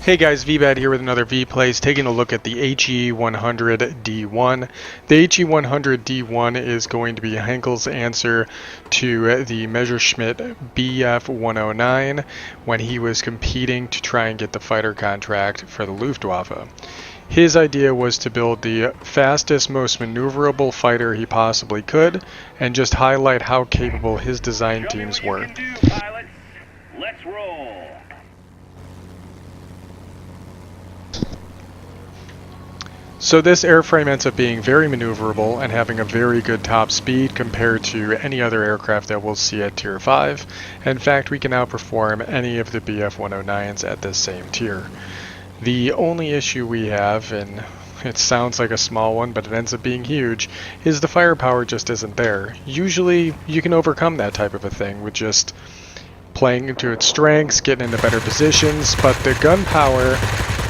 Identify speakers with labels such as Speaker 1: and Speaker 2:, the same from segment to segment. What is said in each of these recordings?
Speaker 1: Hey guys, Veebat here with another V-Plays, taking a look at the HE-100 D-1. The HE-100 D-1 is going to be Henkel's answer to the Messerschmitt Bf-109 when he was competing to try and get the fighter contract for the Luftwaffe. His idea was to build the fastest, most maneuverable fighter he possibly could, and just highlight how capable his design teams were.
Speaker 2: Let's roll.
Speaker 1: So this airframe ends up being very maneuverable and having a very good top speed compared to any other aircraft that we'll see at Tier 5. In fact, we can outperform any of the Bf-109s at this same tier. The only issue we have, and it sounds like a small one, but it ends up being huge, is the firepower just isn't there. Usually you can overcome that type of a thing with just playing into its strengths, getting into better positions, but the gunpowder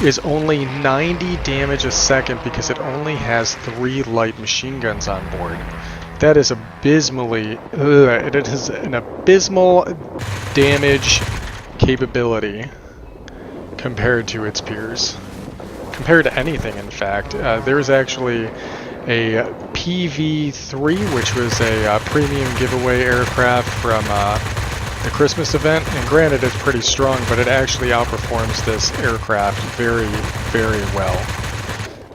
Speaker 1: is only 90 damage a second because it only has 3 light machine guns on board. That is it is an abysmal damage capability compared to its peers. Compared to anything, in fact. There's actually a PV-3, which was a premium giveaway aircraft from the Christmas event, and granted it's pretty strong, but it actually outperforms this aircraft very, very well,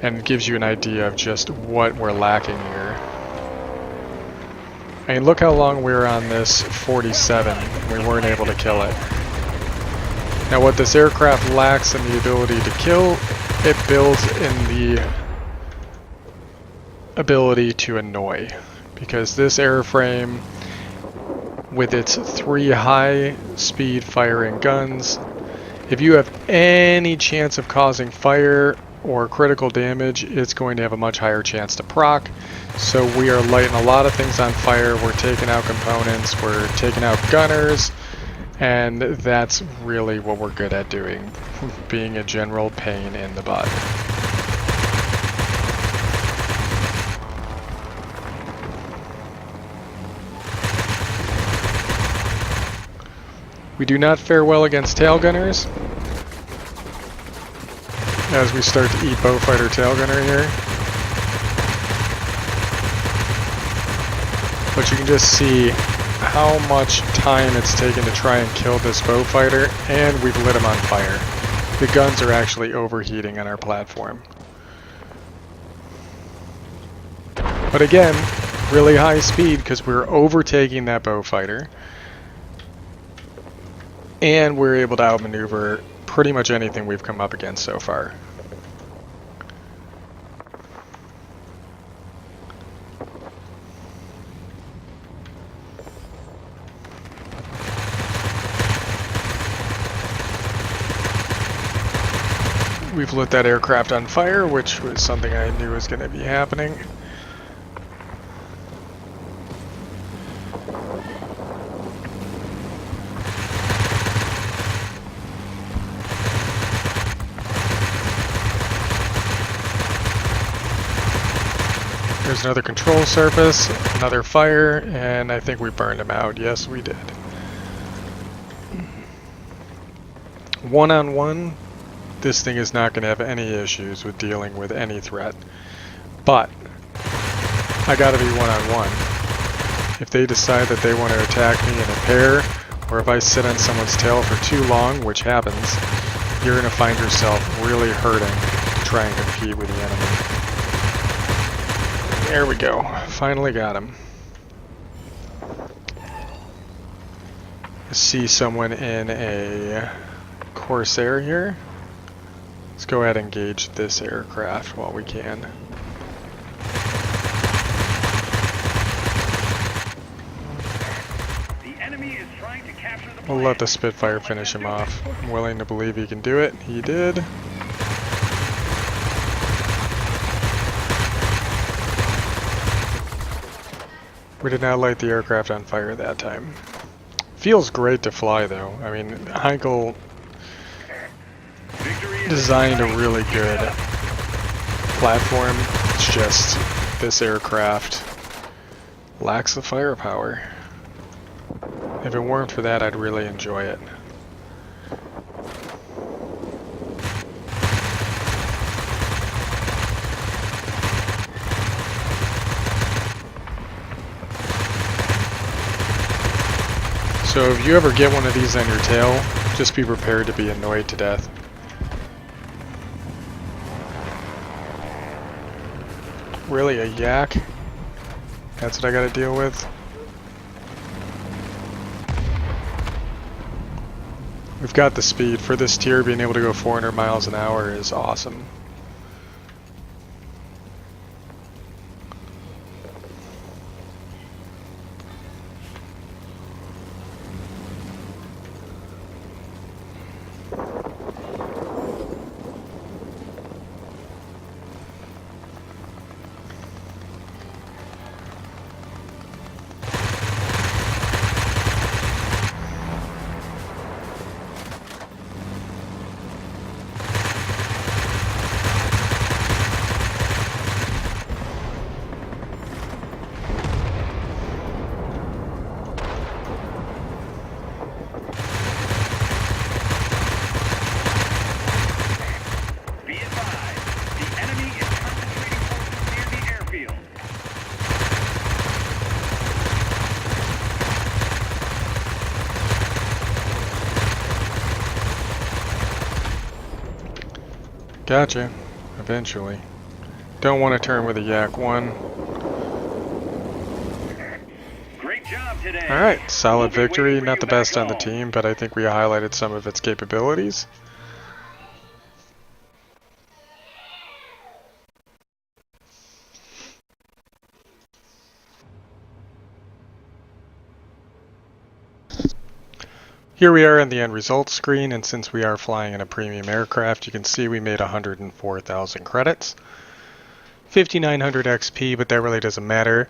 Speaker 1: and gives you an idea of just what we're lacking here. I mean, look how long we were on this 47, we weren't able to kill it. Now what this aircraft lacks in the ability to kill, it builds in the ability to annoy, because this airframe, with its 3 high-speed firing guns, if you have any chance of causing fire or critical damage, it's going to have a much higher chance to proc. So we are lighting a lot of things on fire, we're taking out components, we're taking out gunners, and that's really what we're good at doing, being a general pain in the butt. We do not fare well against tail gunners, as we start to eat Beaufighter tail gunner here. But you can just see how much time it's taken to try and kill this Beaufighter, and we've lit him on fire. The guns are actually overheating on our platform. But again, really high speed because we're overtaking that Beaufighter. And we're able to outmaneuver pretty much anything we've come up against so far. We've lit that aircraft on fire, which was something I knew was going to be happening. There's another control surface, another fire, and I think we burned him out. Yes, we did. One-on-one, this thing is not going to have any issues with dealing with any threat. But I gotta be one-on-one. If they decide that they want to attack me in a pair, or if I sit on someone's tail for too long, which happens, you're going to find yourself really hurting to try and compete with the enemy. There we go. Finally got him. I see someone in a Corsair here. Let's go ahead and engage this aircraft while we can.
Speaker 2: The enemy is trying to capture the
Speaker 1: We'll let the Spitfire finish him off. I'm willing to believe he can do it. He did. We did not light the aircraft on fire that time. Feels great to fly though. I mean, Heinkel designed a really good platform. It's just this aircraft lacks the firepower. If it weren't for that, I'd really enjoy it. So if you ever get one of these on your tail, just be prepared to be annoyed to death. Really, a yak? That's what I gotta deal with? We've got the speed. For this tier, being able to go 400 miles an hour is awesome. Gotcha. Eventually. Don't want to turn with a Yak 1.
Speaker 2: Great job today.
Speaker 1: Alright, solid
Speaker 2: We'll be
Speaker 1: victory.
Speaker 2: waiting for
Speaker 1: Not
Speaker 2: you
Speaker 1: the
Speaker 2: back
Speaker 1: best on the
Speaker 2: home.
Speaker 1: team, but I think we highlighted some of its capabilities. Here we are in the end results screen, and since we are flying in a premium aircraft, you can see we made 104,000 credits. 5,900 XP, but that really doesn't matter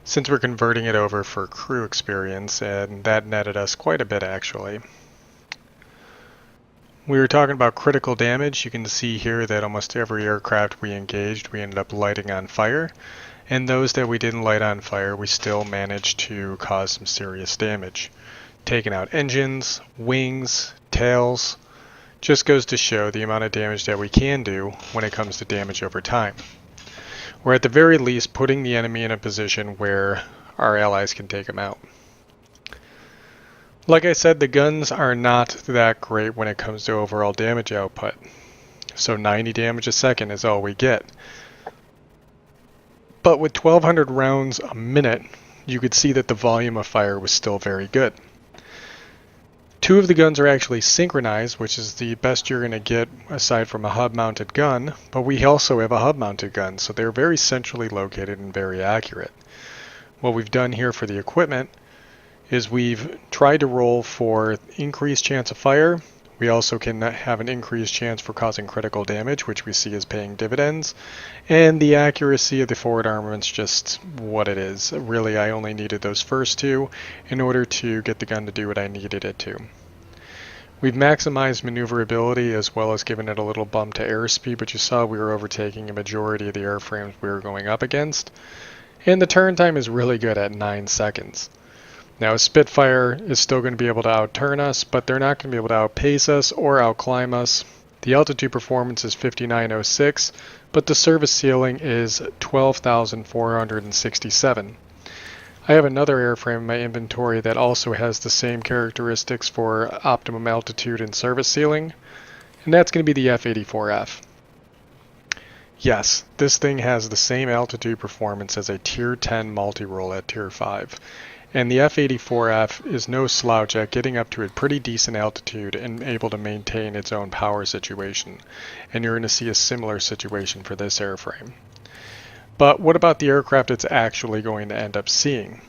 Speaker 1: since we're converting it over for crew experience, and that netted us quite a bit actually. We were talking about critical damage. You can see here that almost every aircraft we engaged, we ended up lighting on fire, and those that we didn't light on fire, we still managed to cause some serious damage. Taking out engines, wings, tails, just goes to show the amount of damage that we can do when it comes to damage over time. We're at the very least putting the enemy in a position where our allies can take them out. Like I said, the guns are not that great when it comes to overall damage output. So 90 damage a second is all we get. But with 1,200 rounds a minute, you could see that the volume of fire was still very good. 2 of the guns are actually synchronized, which is the best you're going to get aside from a hub-mounted gun, but we also have a hub-mounted gun, so they're very centrally located and very accurate. What we've done here for the equipment is we've tried to roll for increased chance of fire. We also can have an increased chance for causing critical damage, which we see as paying dividends, and the accuracy of the forward armament's just what it is. Really, I only needed those first 2 in order to get the gun to do what I needed it to. We've maximized maneuverability as well as given it a little bump to airspeed, but you saw we were overtaking a majority of the airframes we were going up against, and the turn time is really good at 9 seconds. Now, a Spitfire is still going to be able to outturn us, but they're not going to be able to outpace us or outclimb us. The altitude performance is 5906, but the service ceiling is 12,467. I have another airframe in my inventory that also has the same characteristics for optimum altitude and service ceiling, and that's going to be the F-84F. Yes, this thing has the same altitude performance as a Tier 10 multi-role at Tier 5. And the F-84F is no slouch at getting up to a pretty decent altitude and able to maintain its own power situation. And you're going to see a similar situation for this airframe. But what about the aircraft it's actually going to end up seeing?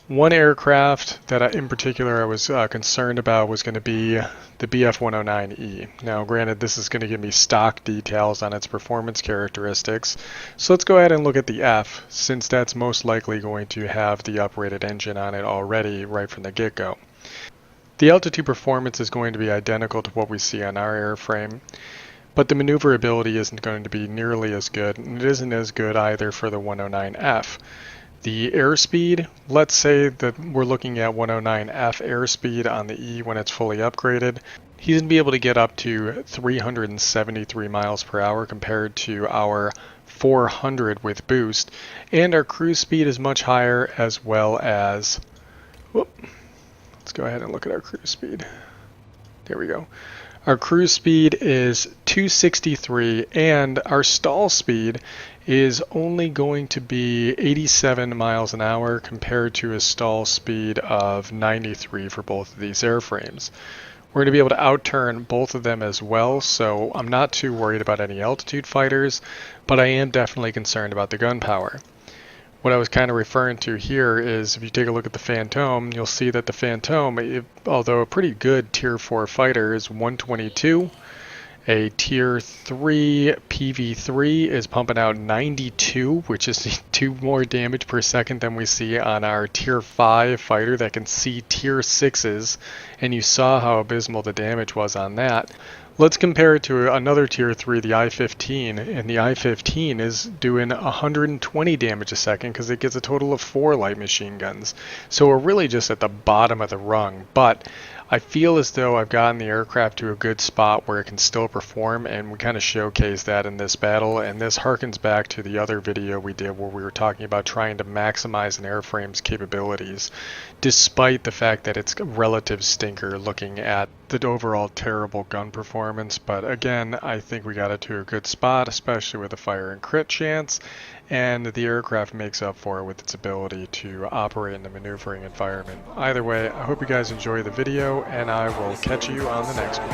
Speaker 1: One aircraft that in particular I was concerned about was going to be the Bf-109E. Now granted, this is going to give me stock details on its performance characteristics, so let's go ahead and look at the F, since that's most likely going to have the uprated engine on it already right from the get-go. The altitude performance is going to be identical to what we see on our airframe, but the maneuverability isn't going to be nearly as good, and it isn't as good either for the 109F. The airspeed, let's say that we're looking at 109F airspeed on the E when it's fully upgraded. He's going to be able to get up to 373 miles per hour compared to our 400 with boost, and our cruise speed is much higher as well as, whoop, let's go ahead and look at our cruise speed. There we go. Our cruise speed is 263 and our stall speed is only going to be 87 miles an hour compared to a stall speed of 93 for both of these airframes. We're going to be able to outturn both of them as well, so I'm not too worried about any altitude fighters, but I am definitely concerned about the gun power. What I was kind of referring to here is if you take a look at the Phantom, you'll see that the Phantom, although a pretty good Tier 4 fighter, is 122. A Tier 3 PV3 is pumping out 92, which is 2 more damage per second than we see on our Tier 5 fighter that can see Tier 6s, and you saw how abysmal the damage was on that. Let's compare it to another Tier 3, the I-15, and the I-15 is doing 120 damage a second because it gets a total of 4 light machine guns. So we're really just at the bottom of the rung, but I feel as though I've gotten the aircraft to a good spot where it can still perform, and we kind of showcase that in this battle, and this harkens back to the other video we did where we were talking about trying to maximize an airframe's capabilities, despite the fact that it's a relative stinker looking at the overall terrible gun performance. But again, I think we got it to a good spot, especially with the fire and crit chance, and the aircraft makes up for it with its ability to operate in the maneuvering environment. Either way, I hope you guys enjoy the video, and I will catch you on the next one.